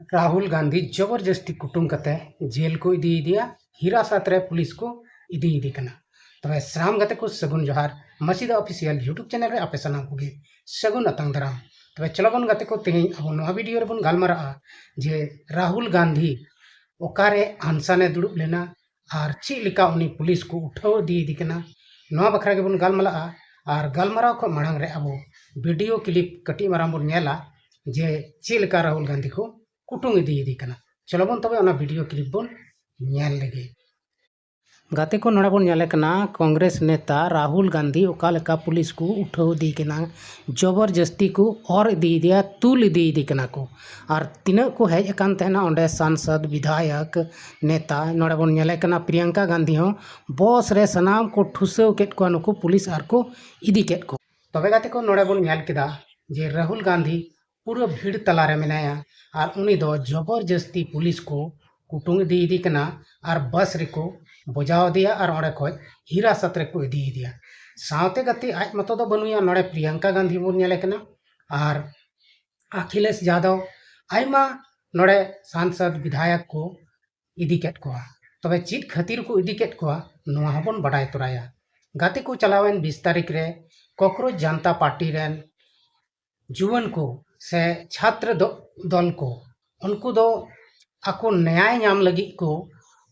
राहुल गांधी जबरदस्ती कुटुम कते जेल को इदी दिया हिरासत रे पुलिस को इदी कना। तबे साम गते को सगुन जोहार मसीदा ऑफिशियल यूट्यूब चैनल रे आपे सनाम कोगे सगुन अतंग दाराम। तबे चलो बन गते को तेही अब नवा वीडियो रे बन गालमारा जे राहुल गांधी ओकारे आंसाने दुड़ुब लेना और ची लिका उनी पुलिस को उठाव दी कना नवा बखरा के बन गालमला और गालमारा को मांग रे अब वीडियो क्लिप कटी माराम बन नेला जे ची लिका राहुल गांधी को कुटुंग इदी कना। चलो बन तबे ओना वीडियो क्लिप बन नेल लेगे। गाते को नोड़ा बन नेले कना कांग्रेस नेता राहुल गांधी ओका लेका पुलिस को उठाव दी कना जबरदस्ती को और इदी दिया तुल इदी कना को और तिना को हेज अकान तहना ओंडे सांसद विधायक नेता नोड़ा बन नेले कना प्रियंका गांधी हो बॉस रे सनाम को ठुसव केट को नुको पुलिस आर को इदी केट को। तबे गाते को नोड़ा बन नेल केदा जे राहुल गांधी पूरा भीड़ तलारे मेनाया और उनी दो जबरदस्ती पुलिस को कुटुंग इदी कना और बस रेको बजाव दिया और ओंडे खoj हिरासत रेको इदी दिया सावते गति आज मतो दो बनुया नोड़े प्रियंका गांधी बोल नेले कना और अखिलेश यादव आयमा नोड़े सांसद विधायक को इदी केट कोआ। तबे चीत खातिर को इदी केट कोआ नोआ हबन बडाय तोराया। गाते को चलावेन 20 तारीख रे कॉकरोच जनता पार्टी रेन जुवन को से छात्र दल को उनको दो आको न्याय नाम लगी को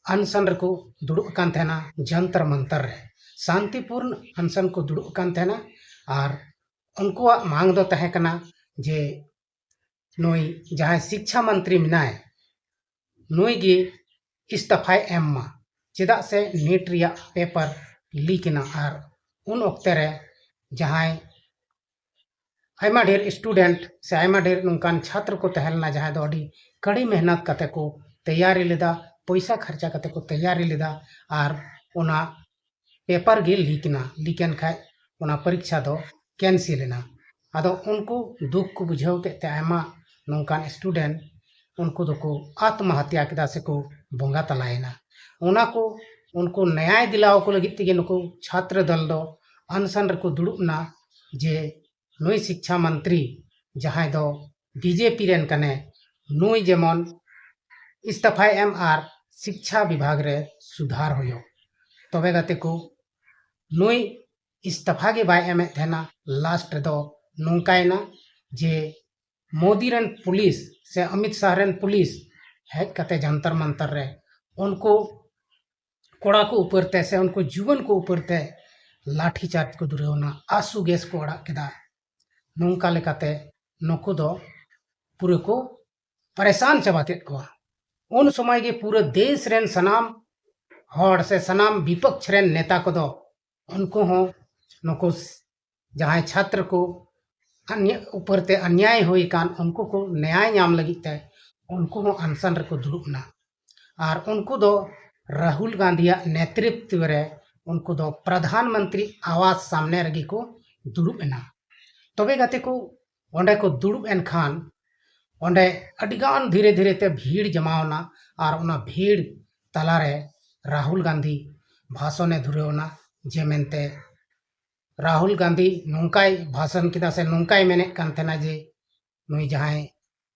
अनशन को दुड़ुब कान थेना जंतर मंतर रे शांतिपूर्ण अनशन को दुड़ुब कान थेना और उनको मांग दो तहे कना जे नोई जहां शिक्षा मंत्री मिनाय नोई गे इस्तीफाय एम मा चेदा से नीट रिया पेपर लीक ना और उन ओक्ते रे जहां आयमा ढेर स्टूडेंट से आयमा ढेर नौकान छात्र को तहलना जहां दो अड़ी कड़ी मेहनत कते को तैयारी लेदा पैसा खर्चा कते को तैयारी लेदा और ओना पेपर गे लीकन खाय ओना परीक्षा दो कैंसिल ना आदो उनको दुख को बुझाव के आयमा नौकान स्टूडेंट उनको दो को आत्महत्या केदा से को बोंगा तलायना ओना को उनको न्याय दिलाव को लगी तेगे नुको छात्र दल दो अनशन रे को दुड़ुबना जे नुई शिक्षा मंत्री जहां दो बीजेपी रेन कने नुई जेमन इस्तीफा एम आर शिक्षा विभाग रे सुधार होयो तबे गाते को नुई इस्तीफा के बाय एम थेना लास्ट दो नौकायना जे मोदी रेन पुलिस से Amit Shah rain police hedge कते जंतर मंतर रे उनको कोड़ा को ऊपर ते से उनको जीवन को ऊपर ते लाठी चार्ज को दुरेवना आंसू गैस को अड़ा केदा नौका लेकाते नुकु दो पूरे को परेशान चबाते को उन समय के पूरे देश रेन सनाम हॉड से सनाम विपक्ष रेन नेता को दो उनको हो नुकु जहां छात्र को अन्य ऊपर ते अन्याय हुई कान उनको को न्याय नाम लगी ते उनको हो अनशन रे को दुड़ुबना और उनको दो राहुल गांधी नेतृत्व रे उनको दो प्रधानमंत्री आवास सामने रगी को दुड़ुबना तबे गाते को ओंडे को दुड़ुब एन खान ओंडे अडिगान धीरे धीरे ते भीड़ जमावना और उना भीड़ तलारे राहुल गांधी भाषण धुरेवना जे मेनते राहुल गांधी नौकाय भाषण किदा से नौकाय मेने कान थेना जे नुई जहां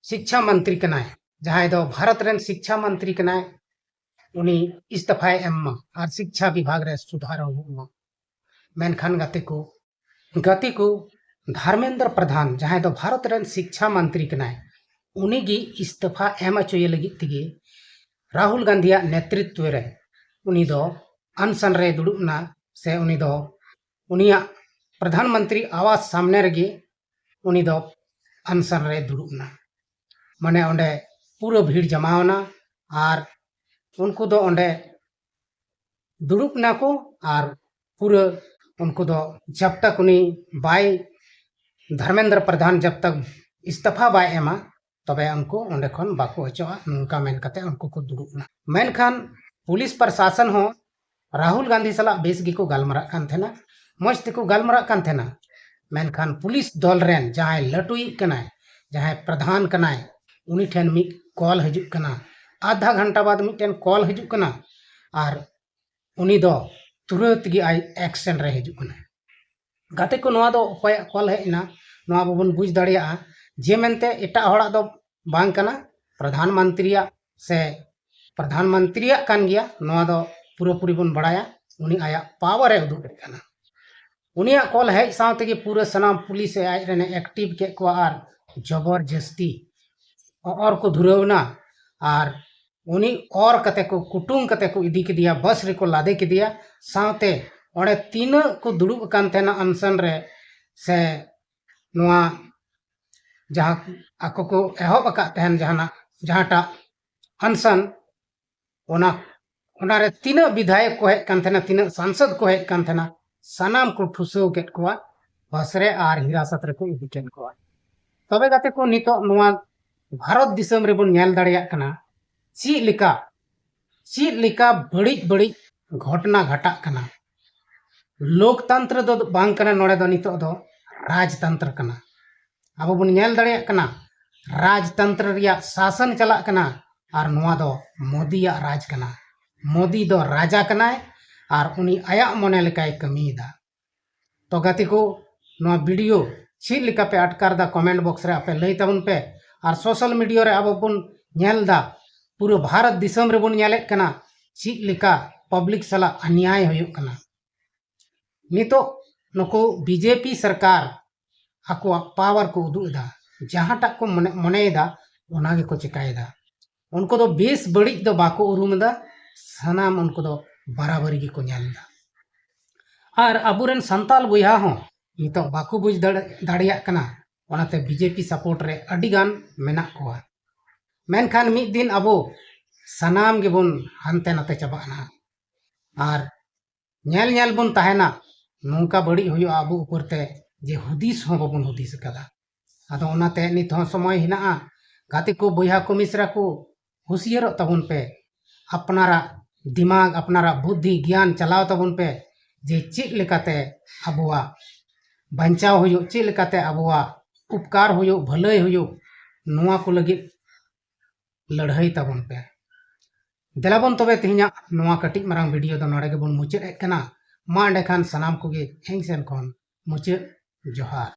शिक्षा मंत्री कनाय जहां दो भारत रेन शिक्षा मंत्री कनाय उनी इस्तीफा एम और शिक्षा विभाग रे सुधार हो मेनखान गाते को धर्मेंद्र प्रधान जहां दो भारत रेन शिक्षा मंत्री कनाय उनी गी इस्तीफा एम अचोय लगी तिगे राहुल गांधी नेतृत्व रे उनी दो अनशन रे दुड़ुबना से उनी दो उनिया प्रधानमंत्री आवास सामने रगे उनी दो अनशन रे दुड़ुबना माने ओंडे पूरा भीड़ जमावना और उनको दो ओंडे दुड़ुबना को और पूरा उनको दो जब तक उनी बाय धर्मेंद्र प्रधान जब तक इस्तीफा बाय एमा तबे उनको ओंडे खन बाको हचोआ नौका मेन कते उनको को दुड़ुबना मेनखान पुलिस प्रशासन हो राहुल गांधी सला बेस गी को गालमरा कान थेना मज तेको गालमरा कान थेना मेनखान पुलिस दल रेन जहां लटुई कनाय जहां प्रधान कनाय उनी ठेन मी कॉल हजु कना आधा घंटा बाद मिटेन कॉल हजु कना और उनी दो तुरंत गी आई एक्शन रे हजु कना गाते को नवा दो उपाय कॉल हेना नवा बबन बुझ दाड़िया जे मेनते एटा हड़ा दो बांग कना प्रधानमंत्री से प्रधानमंत्री कान गया नोआ दो पूरापूरी बन बड़ाया उनी आया पावर है उदुग कना उनिया कॉल है साथ के पूरे सनाम पुलिस आज रेने एक्टिव के को आर जबरदस्ती और को धुरवना और उनी और कते को कुटुम कते को इदी के दिया बस रे को लादे के दिया साथे ओडे तीन को दुड़ुब कान तेना अनसन रे से नोआ जहाँ आको को एहब अका तहन जहाना जहाटा अनसन ओना ओना रे तीन विधायक को हेज कान तेना तीन सांसद को हेज कान तेना सानाम को ठुसो के को बस रे आर हिरासत रे को इदी केन को तबे गाते को नितो नोआ भारत दिसम रे बन नेल दाड़िया कना ची लिका बड़ी बड़ी घटना घटा कना लोकतंत्र दो बांग कना नोड़े दो नितो दो राजतंत्र कना अब बन नेल दाड़िया कना राजतंत्र रिया शासन चला कना और नोआ दो मोदी या राज कना मोदी दो राजा कना और उनी आया मने लेकाय कमीदा तो गाती को नोआ वीडियो ची लिका पे अटकार दा कमेंट बॉक्स रे आपे लई ताबुन पे और सोशल मीडिया रे अब बन नेल दा पूरे भारत दिसम रे बन नेले कना ची लिका पब्लिक सला अन्याय होयुग कना नितो नको बीजेपी सरकार आको पावर को उदुदा जहांटा को मनेदा ओना गे को चिकायदा उनको दो बेस बड़ी दो बाको उरुमदा सनाम उनको दो बराबरी गे को नेलदा और अबुरेन संताल बुया हो नितो बाको बुझ दाड़िया कना ओनाते बीजेपी सपोर्ट रे अडिगान मेना कोआ मेनखान मिद दिन अबो सनाम गे बन हानते नाते चाबाना और नेल नेल बन ताहेना नौका बड़ी हुयो आबो ऊपरते जे हुदिस हो बबन हुदिस कदा आदो ओनाते नित हो समय हिना गाते को बोया को मिश्रा को हुसियारो तबन पे अपनारा दिमाग अपनारा बुद्धि ज्ञान चलाव तबन पे जे चेक लेकाते अबुआ बंचाव हुयो चेक लेकाते अबुआ उपकार हुयो भलाई हुयो नोआ को लगी लड़ाई तबन पे देलाबन तबे तिहिना नोआ कटिक मारांग वीडियो दो नोड़े गे बन मुचाद एद कना मा एंडे खान सनाम को गे हेंग सेन खन मुचाद जोहार।